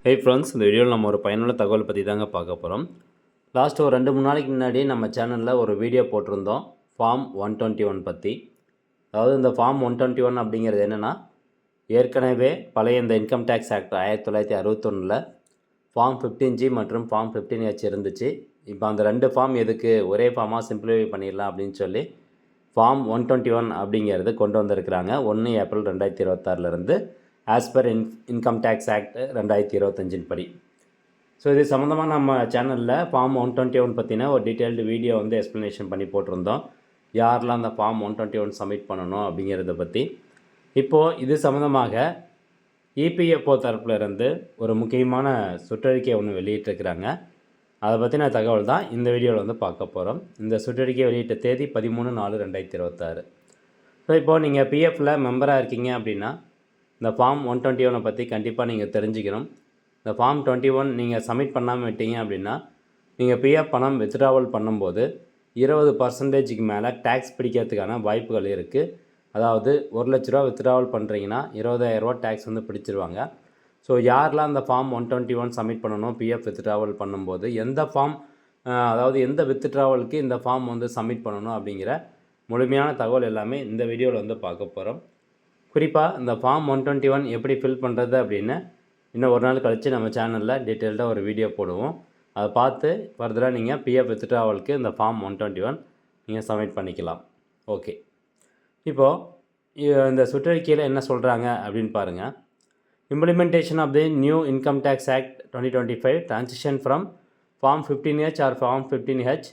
Hey friends, இந்த வீடியோவில் நம்ம ஒரு பயனுள்ள தகவல் பற்றி தாங்க பார்க்க போகிறோம். லாஸ்ட் ஒரு 2-3 நாளைக்கு முன்னாடி நம்ம சேனலில் ஒரு வீடியோ போட்டிருந்தோம் ஃபார்ம் 121 பற்றி. அதாவது இந்த ஃபார்ம் 121 அப்படிங்கிறது என்னென்னா, ஏற்கனவே பழைய இந்த income tax act 1961 form 15G மற்றும் ஃபார்ம் 15H இருந்துச்சு. இப்போ அந்த 2 ஃபார்ம் எதுக்கு ஒரே ஃபார்மாக சிம்பிளிஃபை பண்ணிடலாம் அப்படின்னு சொல்லி ஃபார்ம் 121 அப்படிங்கிறது கொண்டு வந்திருக்கிறாங்க 1 April 2026 as per income tax act 2025 படி. ஸோ இது சம்மந்தமாக நம்ம சேனலில் ஃபார்ம் 121 பற்றின ஒரு டீட்டெயில்டு வீடியோ வந்து எக்ஸ்ப்ளனேஷன் பண்ணி போட்டிருந்தோம். யாரெல்லாம் அந்த ஃபார்ம் 121 சப்மிட் பண்ணணும் அப்படிங்கிறத பற்றி. இப்போது இது சம்மந்தமாக இபிஎஃப்ஓ தரப்பில் இருந்து ஒரு முக்கியமான சுற்றறிக்கை ஒன்று வெளியிட்டிருக்கிறாங்க. அதை பற்றின தகவல் தான் இந்த வீடியோவில் வந்து பார்க்க போகிறோம். இந்த சுற்றறிக்கை வெளியிட்ட தேதி 13/4/2026. ஸோ இப்போது நீங்கள் பிஎஃப்பில் மெம்பராக இருக்கீங்க அப்படின்னா இந்த ஃபார்ம் 121 பற்றி கண்டிப்பாக நீங்கள் தெரிஞ்சுக்கணும். இந்த ஃபார்ம் 21 நீங்கள் சப்மிட் பண்ணாமல் விட்டீங்க அப்படின்னா நீங்கள் பிஎஃப் பணம் வித்ட்ராவல் பண்ணும்போது 20% மேலே டேக்ஸ் பிடிக்கிறதுக்கான வாய்ப்புகள் இருக்குது. அதாவது 1 லட்ச ரூபா வித்ட்ராவல் பண்ணுறீங்கன்னா 20,000 ரூபா டேக்ஸ் வந்து பிடிச்சிருவாங்க. ஸோ யாரெல்லாம் அந்த ஃபார்ம் 121 சப்மிட் பண்ணணும் பிஎஃப் வித்ட்ராவல் பண்ணும்போது, எந்த ஃபார்ம் அதாவது எந்த வித்ட்ராவலுக்கு இந்த ஃபார்ம் வந்து சப்மிட் பண்ணணும் அப்படிங்கிற முழுமையான தகவல் எல்லாமே இந்த வீடியோவில் வந்து பார்க்க போகிறோம். குறிப்பாக இந்த ஃபார்ம் 121 எப்படி ஃபில் பண்ணுறது அப்படின்னு இன்னும் ஒரு நாள் கழித்து நம்ம சேனலில் டீட்டெயில்டாக ஒரு வீடியோ போடுவோம். அதை பார்த்து ஃபர்தராக நீங்கள் பிஎஃப் வித்ட்ராவலுக்கு இந்த ஃபார்ம் 121 நீங்கள் சப்மிட் பண்ணிக்கலாம். ஓகே, இப்போது இந்த சுற்றறிக்கையில் என்ன சொல்கிறாங்க அப்படின்னு பாருங்கள். Implementation of the new income tax act 2025 transition from Form 15H or Form 15H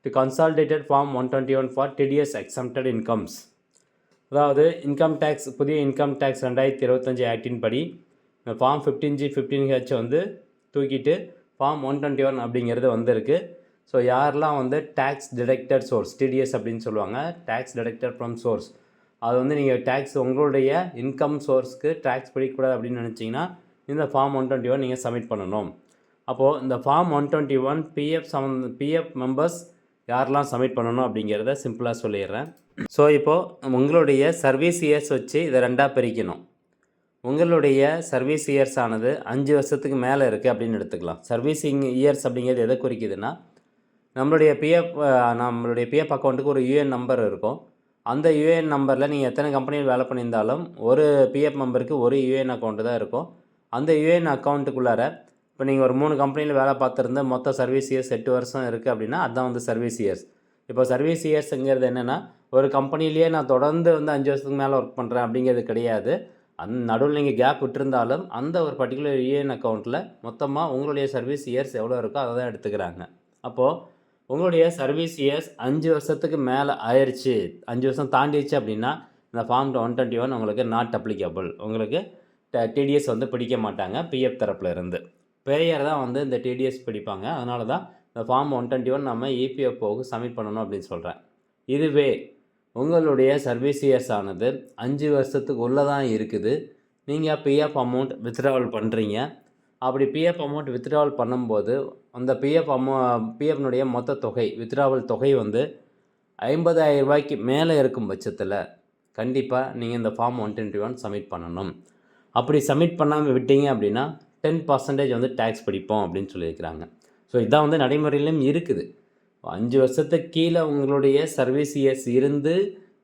to consolidated Form 121 for TDS exempted incomes. அதாவது இன்கம் டேக்ஸ் புதிய இன்கம் டேக்ஸ் 2025 ஆக்டின் படி ஃபார்ம் 15G 15H வந்து தூக்கிட்டு ஃபார்ம் 121 அப்படிங்கிறது வந்திருக்கு. ஸோ யாரெல்லாம் வந்து tax deducted source TDS அப்படின்னு சொல்லுவாங்க, டேக்ஸ் டிடக்டட் ஃப்ரம் சோர்ஸ், அது வந்து நீங்கள் டேக்ஸ் உங்களுடைய இன்கம் சோர்ஸ்க்கு டேக்ஸ் பிடிக்கக்கூடாது அப்படின்னு நினச்சிங்கன்னா இந்த ஃபார்ம் 121 நீங்கள் சப்மிட் பண்ணணும். அப்போது இந்த ஃபார்ம் 121 பிஎஃப் மெம்பர்ஸ் யாரெல்லாம் சப்மிட் பண்ணணும் அப்படிங்கிறத சிம்பிளாக சொல்லிடுறேன். ஸோ இப்போது உங்களுடைய சர்வீஸ் இயர்ஸ் வச்சு இதை 2ஆக பிரிக்கணும். உங்களுடைய சர்வீஸ் இயர்ஸ் ஆனது 5 வருஷத்துக்கு மேலே இருக்குது அப்படின்னு எடுத்துக்கலாம். சர்வீஸிங் இயர்ஸ் அப்படிங்கிறது எதை குறிக்குதுன்னா, நம்மளுடைய பிஎஃப் அக்கௌண்ட்டுக்கு ஒரு யூஏஎன் நம்பர் இருக்கும். அந்த யூஏஎன் நம்பரில் நீங்கள் எத்தனை கம்பெனியில் வேலை பண்ணியிருந்தாலும் ஒரு பிஎஃப் மெம்பருக்கு ஒரு யூஏஎன் அக்கௌண்ட்டு தான் இருக்கும். அந்த யூஏஎன் அக்கௌண்ட்டுக்குள்ளார இப்போ நீங்கள் ஒரு 3 கம்பெனியில் வேலை பார்த்துருந்த மொத்த சர்வீஸ் இயர்ஸ் 8 வருஷம் இருக்குது அப்படின்னா அதுதான் வந்து சர்வீஸ் இயர்ஸ். இப்போ சர்வீஸ் இயர்ஸுங்கிறது என்னென்னா, ஒரு கம்பெனிலேயே நான் தொடர்ந்து வந்து 5 வருஷத்துக்கு மேலே ஒர்க் பண்ணுறேன் அப்படிங்கிறது கிடையாது. நடுவில் நீங்கள் கேப் விட்டுருந்தாலும் அந்த ஒரு பர்டிகுலர் யூஏஎன் அக்கௌண்ட்டில் மொத்தமாக உங்களுடைய சர்வீஸ் இயர்ஸ் எவ்வளோ இருக்கோ அதை தான் எடுத்துக்கிறாங்க. அப்போது உங்களுடைய சர்வீஸ் இயர்ஸ் 5 வருஷத்துக்கு மேலே ஆயிடுச்சு, 5 வருஷம் தாண்டிடுச்சு அப்படின்னா இந்த ஃபார்ம் 121 உங்களுக்கு நாட் அப்ளிகபிள். உங்களுக்கு டிடிஎஸ் வந்து பிடிக்க மாட்டாங்க பிஎஃப் தரப்பில் இருந்து. பேயர் தான் வந்து இந்த டிடிஎஸ் பிடிப்பாங்க. அதனால தான் இந்த ஃபார்ம் 121 நம்ம இபிஎஃப்ஓவுக்கு சப்மிட் பண்ணணும் அப்படின்னு சொல்கிறேன். இதுவே உங்களுடைய சர்வீஸ் இயர்ஸ் ஆனது 5 வருஷத்துக்கு உள்ளே தான் இருக்குது, நீங்கள் பிஎஃப் அமௌண்ட் வித்ட்ராவல் பண்ணுறீங்க. அப்படி பிஎஃப் அமௌண்ட் வித்ட்ராவல் பண்ணும்போது அந்த பிஎஃப்னுடைய மொத்த தொகை வித்ட்ராவல் தொகை வந்து 50,000 ரூபாய்க்கு மேலே இருக்கும் பட்சத்தில் கண்டிப்பாக நீங்கள் இந்த ஃபார்ம் 121 சப்மிட் பண்ணணும். அப்படி சப்மிட் பண்ணாமல் விட்டீங்க அப்படின்னா 10% வந்து டேக்ஸ் பிடிப்போம் அப்படின்னு சொல்லியிருக்கிறாங்க. ஸோ இதான் வந்து நடைமுறையிலும் இருக்குது. 5 வருஷத்துக்கு கீழே உங்களுடைய சர்வீஸ் இயர்ஸ் இருந்து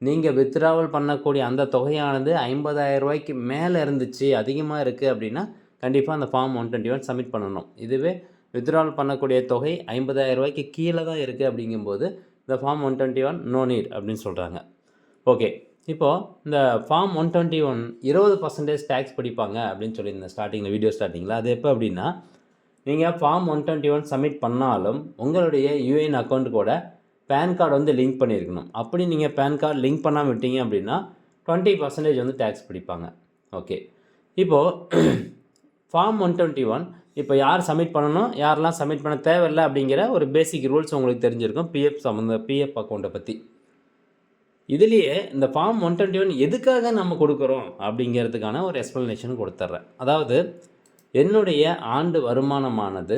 நீங்கள் வித்ட்ராவல் பண்ணக்கூடிய அந்த தொகையானது 50,000 ரூபாய்க்கு மேலே இருந்துச்சு, அதிகமாக இருக்குது அப்படின்னா கண்டிப்பாக அந்த ஃபார்ம் 121 சப்மிட் பண்ணணும். இதுவே வித்ட்ராவல் பண்ணக்கூடிய தொகை 50,000 ரூபாய்க்கு கீழே தான் இருக்குது அப்படிங்கும்போது இந்த ஃபார்ம் 121 நோ நீட் அப்படின்னு சொல்கிறாங்க. ஓகே, இப்போது இந்த ஃபார்ம் 121 20% டேக்ஸ் பிடிப்பாங்க அப்படின்னு சொல்லியிருந்தேன் வீடியோ ஸ்டார்டிங்கில். அது எப்போ அப்படின்னா, நீங்கள் ஃபார்ம் 121 சப்மிட் பண்ணாலும் உங்களுடைய யூஏஎன் அக்கௌண்ட்டு கூட பேன் கார்டு வந்து லிங்க் பண்ணியிருக்கணும். அப்படி நீங்கள் பேன் கார்டு லிங்க் பண்ணாமல் விட்டீங்க அப்படின்னா 20% வந்து டேக்ஸ் பிடிப்பாங்க. ஓகே, இப்போது ஃபார்ம் 121 இப்போ யார் சப்மிட் பண்ணணும், யாரெல்லாம் சப்மிட் பண்ண தேவையில்லை அப்படிங்கிற ஒரு பேசிக் ரூல்ஸ் உங்களுக்கு தெரிஞ்சிருக்கும் பிஎஃப் அக்கௌண்ட்டை பற்றி. இதுலேயே இந்த ஃபார்ம் 121 எதுக்காக நம்ம கொடுக்குறோம் அப்படிங்கிறதுக்கான ஒரு எக்ஸ்ப்ளனேஷன் கொடுத்துட்றேன். அதாவது என்னுடைய ஆண்டு வருமானமானது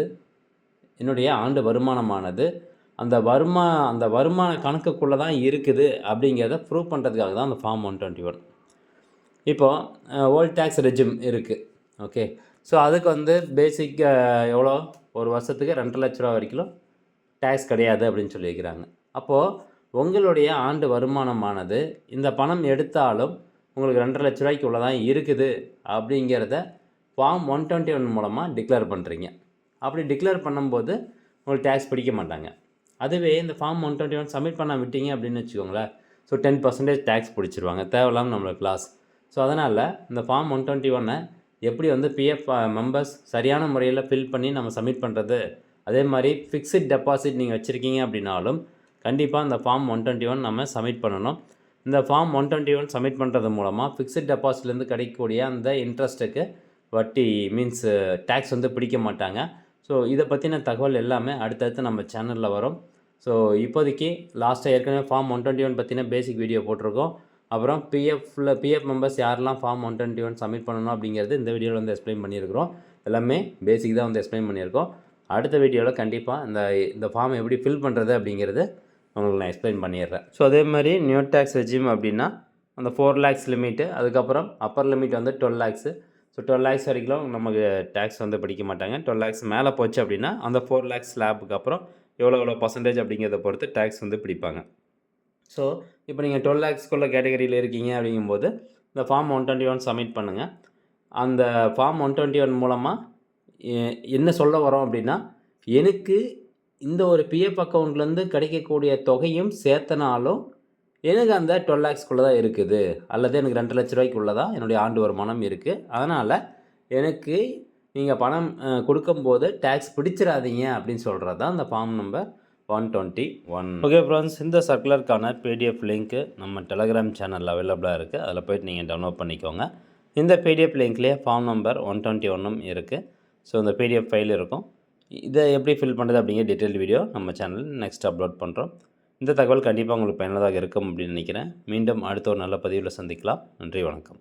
அந்த வருமான கணக்குக்குள்ளே தான் இருக்குது அப்படிங்கிறத ப்ரூவ் பண்ணுறதுக்காக தான் அந்த ஃபார்ம் 121. இப்போது ஓல்ட் டேக்ஸ் ரெஜிம் இருக்குது. ஓகே, ஸோ அதுக்கு வந்து பேசிக் எவ்வளோ ஒரு வருஷத்துக்கு 2 லட்ச ரூபா வரைக்கும் டேக்ஸ் கிடையாது அப்படின்னு சொல்லியிருக்கிறாங்க. அப்போது உங்களுடைய ஆண்டு வருமானமானது இந்த பணம் எடுத்தாலும் உங்களுக்கு 2.5 லட்ச ரூபாய்க்கு உள்ள தான் இருக்குது அப்படிங்கிறத ஃபார்ம் 121 மூலமாக டிக்ளேர் பண்ணுறீங்க. அப்படி டிக்ளேர் பண்ணும்போது உங்களுக்கு டேக்ஸ் பிடிக்க மாட்டாங்க. அதுவே இந்த ஃபார்ம் 121 சப்மிட் பண்ண விட்டீங்க அப்படின்னு வச்சுக்கோங்களேன், ஸோ 10% டேக்ஸ் பிடிச்சிருவாங்க, தேவையில்லாமல் நம்மளுக்கு லாஸ். ஸோ அதனால் இந்த ஃபார்ம் 121 எப்படி வந்து பிஎஃப் மெம்பர்ஸ் சரியான முறையில் ஃபில் பண்ணி நம்ம சப்மிட் பண்ணுறது, அதே மாதிரி ஃபிக்ஸட் டெபாசிட் நீங்கள் வச்சுருக்கீங்க அப்படின்னாலும் கண்டிப்பாக இந்த ஃபார்ம் 121 நம்ம சப்மிட் பண்ணணும். இந்த ஃபார்ம் 121 சப்மிட் பண்ணுறது மூலமாக ஃபிக்ஸட் டெபாசிட்லேருந்து கிடைக்கக்கூடிய அந்த இன்ட்ரெஸ்ட்டுக்கு வட்டி மீன்ஸ் டேக்ஸ் வந்து பிடிக்க மாட்டாங்க. ஸோ இதை பற்றின தகவல் எல்லாமே அடுத்தடுத்து நம்ம சேனலில் வரும். ஸோ இப்போதைக்கு லாஸ்ட்டாக ஏற்கனவே ஃபார்ம் 121 பற்றின பேசிக் வீடியோ போட்டிருக்கோம். அப்புறம் பிஎஃப் மெம்பர்ஸ் யாரெல்லாம் ஃபார்ம் 121 சப்மிட் பண்ணணும் அப்படிங்கிறது இந்த வீடியோவில் வந்து எக்ஸ்பிளைன் பண்ணியிருக்கிறோம். எல்லாமே பேசிக் தான் வந்து எக்ஸ்பிளைன் பண்ணியிருக்கோம். அடுத்த வீடியோவில் கண்டிப்பாக இந்த ஃபார்ம் எப்படி ஃபில் பண்ணுறது அப்படிங்கிறது உங்களுக்கு நான் எக்ஸ்பிளைன் பண்ணிடுறேன். ஸோ அதே மாதிரி நியூ டேக்ஸ் ரெஜிம் அப்படின்னா அந்த 4 lakhs லிமிட்டு, அதுக்கப்புறம் அப்பர் லிமிட் வந்து 12 lakhs. ஸோ 12 lakhs வரைக்கும் நமக்கு டேக்ஸ் வந்து பிடிக்க மாட்டாங்க. 12 lakhs மேலே போச்சு அப்படின்னா அந்த 4 lakhs ஸ்லாப்புக்கு அப்புறம் எவ்வளோ பர்சன்டேஜ் அப்படிங்கிறத பொறுத்து டேக்ஸ் வந்து பிடிப்பாங்க. ஸோ இப்போ நீங்கள் 12 lakhsக்குள்ள கேட்டகரியில் இருக்கீங்க அப்படிங்கும்போது இந்த ஃபார்ம் 121 சப்மிட் பண்ணுங்கள். அந்த ஃபார்ம் 121 மூலமாக என்ன சொல்ல வரோம் அப்படின்னா, எனக்கு இந்த ஒரு பிஎஃப் அக்கௌண்ட்லேருந்து கிடைக்கக்கூடிய தொகையும் சேர்த்தனாலும் எனக்கு அந்த 12 lakhsக்குள்ளே தான் இருக்குது, அல்லது எனக்கு 2 லட்ச ரூபாய்க்குள்ளே தான் என்னுடைய ஆண்டு வருமானம் இருக்குது. அதனால் எனக்கு நீங்கள் பணம் கொடுக்கும்போது டேக்ஸ் பிடிச்சிடாதீங்க அப்படின்னு சொல்கிறது தான் இந்த ஃபார்ம் நம்பர் 121. ஓகே ஃப்ரெண்ட்ஸ், இந்த சர்க்குலருக்கான பிடிஎஃப் லிங்க்கு நம்ம டெலகிராம் சேனலில் அவைலபிளாக இருக்குது. அதில் போய்ட்டு நீங்கள் டவுன்லோட் பண்ணிக்கோங்க. இந்த பிடிஎஃப் லிங்க்லேயே ஃபார்ம் நம்பர் 121 இருக்குது. ஸோ இந்த பிடிஎஃப் ஃபைல் இருக்கும். இதை எப்படி ஃபில் பண்ணுறது அப்படிங்கிற டீட்டெயில் வீடியோ நம்ம சேனலில் நெக்ஸ்ட் அப்லோட் பண்ணுறோம். இந்த தகவல் கண்டிப்பாக உங்களுக்கு பயனுள்ளதாக இருக்கும் அப்படின்னு நினைக்கிறேன். மீண்டும் அடுத்த ஒரு நல்ல பதிவில் சந்திக்கலாம். நன்றி, வணக்கம்.